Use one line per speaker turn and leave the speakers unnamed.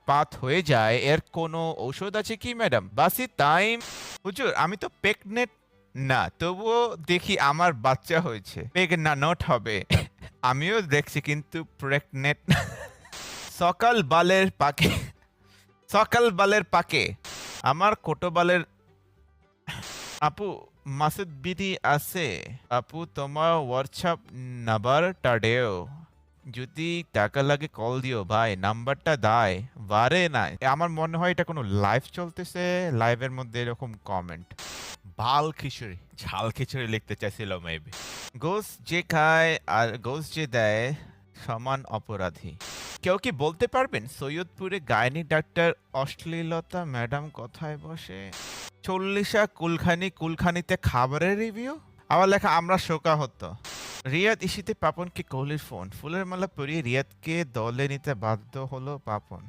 পাত হয়ে যায় এর কোনো ঔষধ আছে কি ম্যাডাম? বাসি টাইম। হুজুর আমি তো প্রেগনেন্ট না, তবুও দেখি আমার বাচ্চা হয়েছে। প্রেগনানট হবে। আমিও দেখছি কিন্তু প্রেগনেন্ট। সকাল বালের পাকে, সকাল বালের পাকে আমার কোটো বালের। আপু মাসুদ বিধি আছে? আপু তোমার হোয়াটসঅ্যাপ নাম্বার টাডেও, যদি টাকা লাগে কল দিও ভাই, নাম্বারটা দায় বারে না। আমার মনে হয় এটা কোনো লাইভ চলতেছে, লাইভের মধ্যে এরকম কমেন্ট। বাল খিচুড়ি, ঝাল খিচুড়ি লিখতে চাইছিল মেবি। গোস যে খায় আর গোস যে দেয় সমান অপরাধী। কেউ কি বলতে পারবেন সৈয়দপুরে গাইনি ডাক্তার অশ্লীলতা ম্যাডাম কোথায় বসে? চল্লিশা কুলখানি, কুলখানিতে খাবারের রিভিউ। আবার লেখা আমরা শোকা হতো। রিয়াদ ইস্যুতে পাপনকে কোহলির ফোন, ফুলের মালা পরিয়ে রিয়াদকে দলে নিতে বাধ্য হলো পাপন।